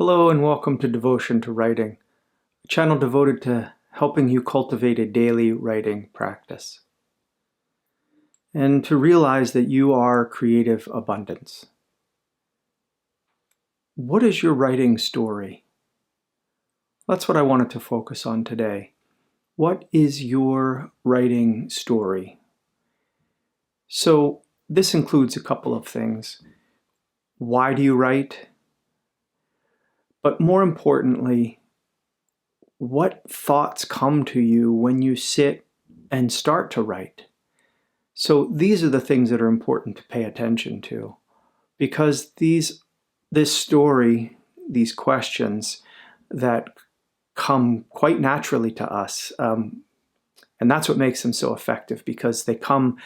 Hello and welcome to Devotion to Writing, a channel devoted to helping you cultivate a daily writing practice and to realize that you are creative abundance. What is your writing story? That's what I wanted to focus on today. What is your writing story? So this includes a couple of things. Why do you write? But more importantly, what thoughts come to you when you sit and start to write? So these are the things that are important to pay attention to, because this story, these questions that come quite naturally to us, and that's what makes them so effective, because they come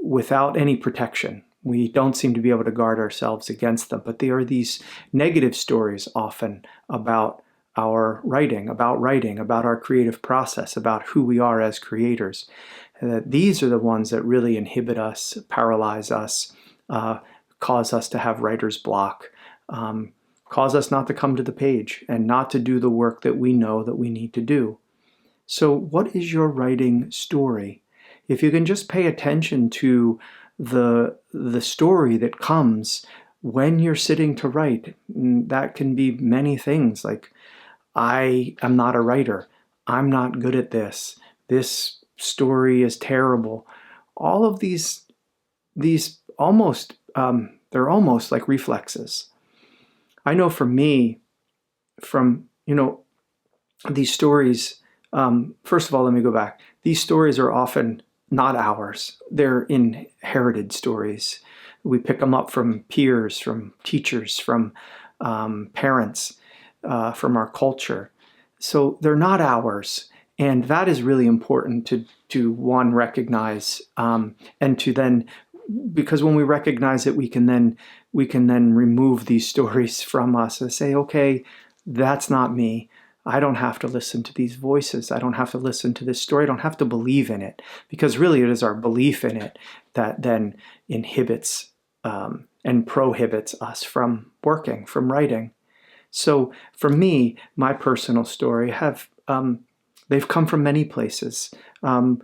without any protection. We don't seem to be able to guard ourselves against them, but they are these negative stories often about our writing, about our creative process, about who we are as creators. These are the ones that really inhibit us, paralyze us, cause us to have writer's block, cause us not to come to the page and not to do the work that we know that we need to do. So what is your writing story? If you can just pay attention to the story that comes when you're sitting to write, that can be many things, like I am not a writer, I'm not good at this story is terrible. All of these almost they're almost like reflexes. I know for me, from these stories, first of all, let me go back. These stories are often not ours. They're inherited stories. We pick them up from peers, from teachers, from parents, from our culture. So they're not ours. And that is really important to one, recognize, and to then, because when we recognize it, we can then remove these stories from us and say, okay, that's not me. I don't have to listen to these voices. I don't have to listen to this story. I don't have to believe in it, because really it is our belief in it that then inhibits and prohibits us from working, from writing. So for me, my personal story they've come from many places. One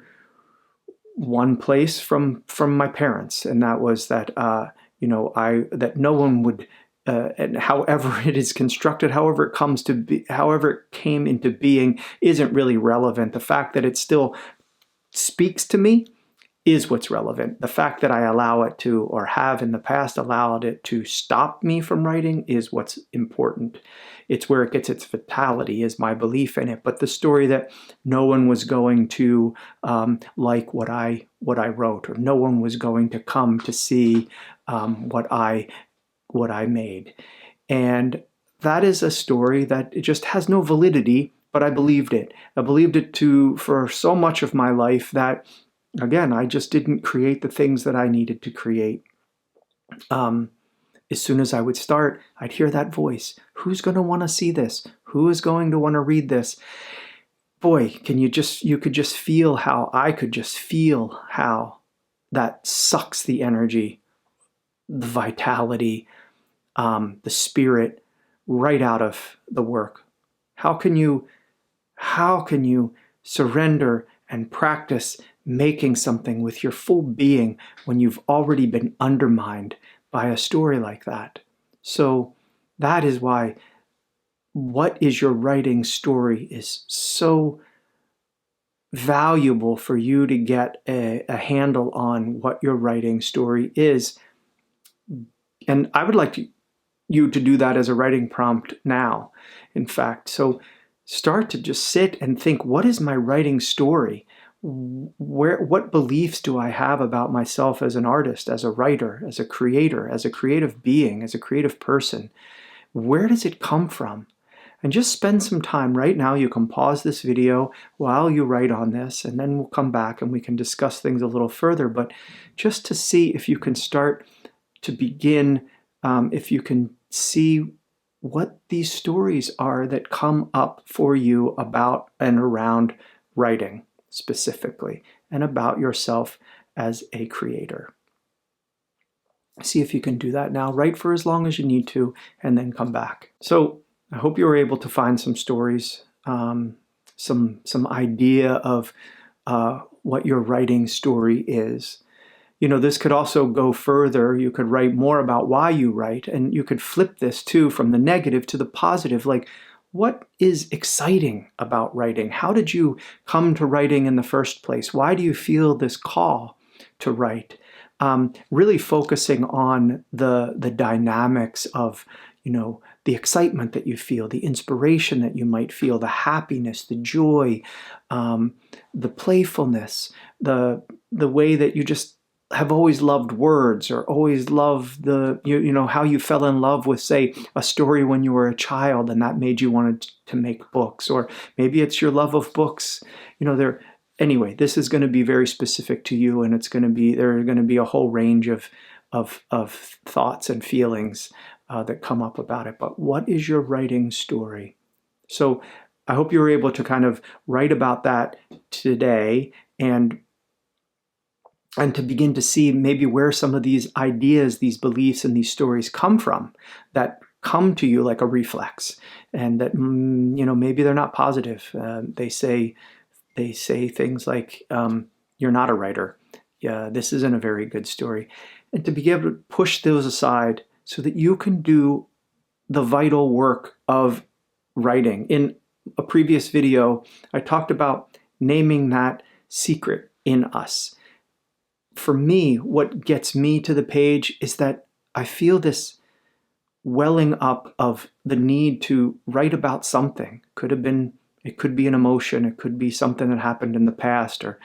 place from my parents, and that was that that no one would. And however it is constructed, however it comes to be, however it came into being, isn't really relevant. The fact that it still speaks to me is what's relevant. The fact that I allow it to, or have in the past allowed it to, stop me from writing is what's important. It's where it gets its vitality, is my belief in it. But the story that no one was going to like what I wrote, or no one was going to come to see what I made. And that is a story that it just has no validity, but I believed it. I believed it for so much of my life that, again, I just didn't create the things that I needed to create. As soon as I would start, I'd hear that voice. Who's going to want to see this? Who is going to want to read this? Boy, you could just feel how, I could just feel how that sucks the energy, the vitality, the spirit right out of the work. How can you surrender and practice making something with your full being when you've already been undermined by a story like that? So that is why what is your writing story is so valuable for you to get a handle on what your writing story is. And I would like you to do that as a writing prompt now, in fact. So start to just sit and think, what is my writing story? What beliefs do I have about myself as an artist, as a writer, as a creator, as a creative being, as a creative person? Where does it come from? And just spend some time right now. You can pause this video while you write on this, and then we'll come back and we can discuss things a little further. But just to see if you can start to begin, if you can see what these stories are that come up for you about and around writing specifically, and about yourself as a creator. See if you can do that now. Write for as long as you need to, and then come back. So I hope you were able to find some stories, some idea of what your writing story is. This could also go further. You could write more about why you write, and you could flip this too from the negative to the positive. Like, what is exciting about writing? How did you come to writing in the first place? Why do you feel this call to write? Really focusing on the dynamics of, the excitement that you feel, the inspiration that you might feel, the happiness, the joy, the playfulness, the way that you just have always loved words, or always loved how you fell in love with, say, a story when you were a child, and that made you want to make books. Or maybe it's your love of books. Anyway, this is going to be very specific to you, and there are going to be a whole range of thoughts and feelings that come up about it. But what is your writing story? So I hope you were able to kind of write about that today, and to begin to see maybe where some of these ideas, these beliefs, and these stories come from, that come to you like a reflex, and that maybe they're not positive. They say things like, "You're not a writer. Yeah, this isn't a very good story," and to be able to push those aside so that you can do the vital work of writing. In a previous video, I talked about naming that secret in us. For me, what gets me to the page is that I feel this welling up of the need to write about something. It could be an emotion, it could be something that happened in the past, or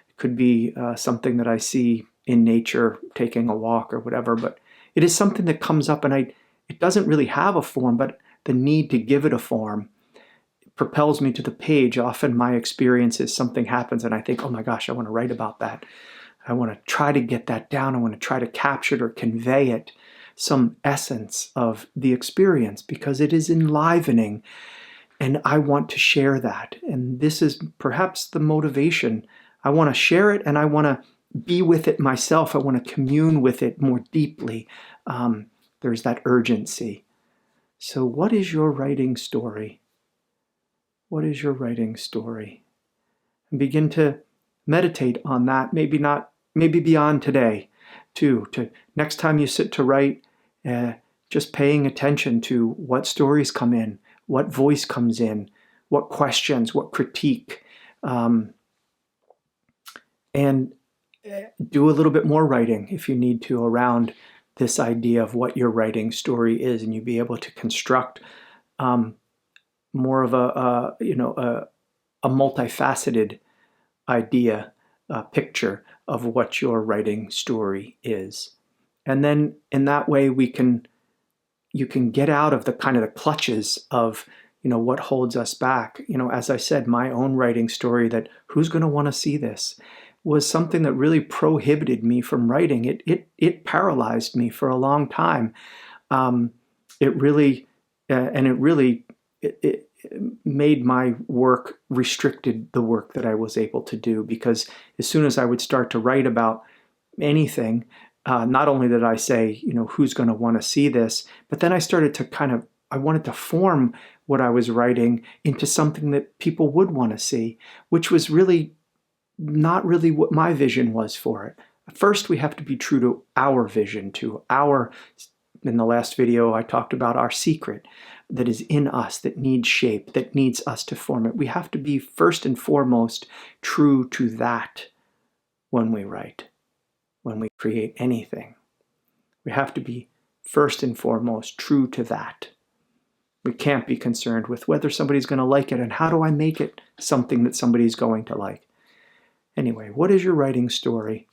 it could be something that I see in nature, taking a walk or whatever. But it is something that comes up, and it doesn't really have a form, but the need to give it a form propels me to the page. Often my experience is something happens and I think, oh my gosh, I want to write about that. I want to try to get that down. I want to try to capture it or convey it, some essence of the experience, because it is enlivening, and I want to share that. And this is perhaps the motivation. I want to share it, and I want to be with it myself. I want to commune with it more deeply. There's that urgency. So what is your writing story? What is your writing story? And begin to meditate on that. Maybe beyond today, too. To next time you sit to write, just paying attention to what stories come in, what voice comes in, what questions, what critique, and do a little bit more writing if you need to around this idea of what your writing story is, and you'll be able to construct more of a multifaceted idea, picture of what your writing story is. And then in that way you can get out of the kind of the clutches of what holds us back. As I said, my own writing story, that who's going to want to see this, was something that really prohibited me from writing. It paralyzed me for a long time. It really made my work, restricted the work that I was able to do, because as soon as I would start to write about anything, not only did I say, who's going to want to see this, but then I started to I wanted to form what I was writing into something that people would want to see, which was really not really what my vision was for it. First, we have to be true to our vision, in the last video, I talked about our secret that is in us, that needs shape, that needs us to form it. We have to be first and foremost true to that when we write, when we create anything. We have to be first and foremost true to that. We can't be concerned with whether somebody's going to like it and how do I make it something that somebody's going to like. Anyway, what is your writing story?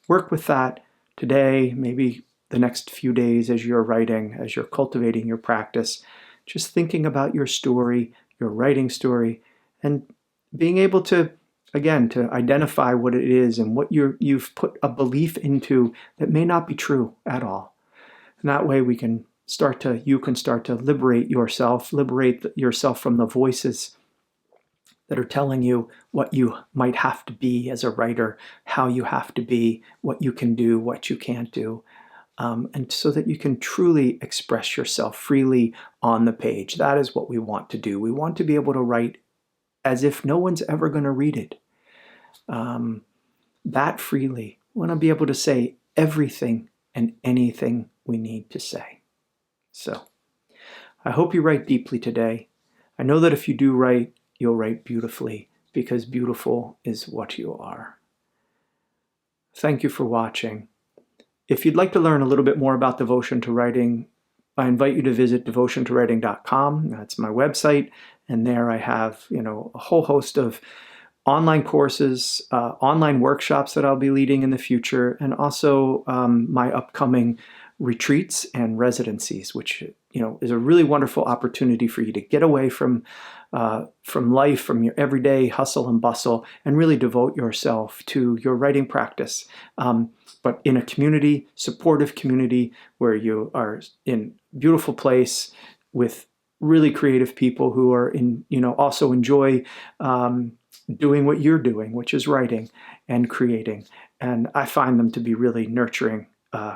Work with that today, maybe the next few days as you're writing, as you're cultivating your practice. Just thinking about your story, your writing story, and being able to, again, to identify what it is and what you've put a belief into that may not be true at all. And that way you can start to liberate yourself from the voices that are telling you what you might have to be as a writer, how you have to be, what you can do, what you can't do. and so that you can truly express yourself freely on the page. That is what we want to do. We want to be able to write as if no one's ever going to read it. That freely. We want to be able to say everything and anything we need to say. So, I hope you write deeply today. I know that if you do write, you'll write beautifully, because beautiful is what you are. Thank you for watching. If you'd like to learn a little bit more about devotion to writing, I invite you to visit devotiontowriting.com. That's my website, and there I have, a whole host of online courses, online workshops that I'll be leading in the future, and also my upcoming retreats and residencies, which is a really wonderful opportunity for you to get away from life, from your everyday hustle and bustle, and really devote yourself to your writing practice. But in a community, supportive community, where you are in a beautiful place with really creative people who are also enjoy doing what you're doing, which is writing and creating. And I find them to be really nurturing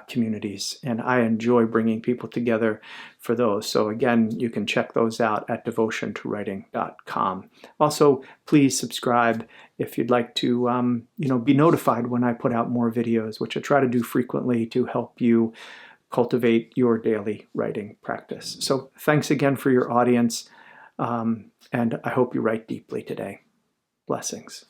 communities, and I enjoy bringing people together for those. So again, you can check those out at devotiontowriting.com. Also, please subscribe if you'd like to be notified when I put out more videos, which I try to do frequently to help you cultivate your daily writing practice. So thanks again for your audience, and I hope you write deeply today. Blessings.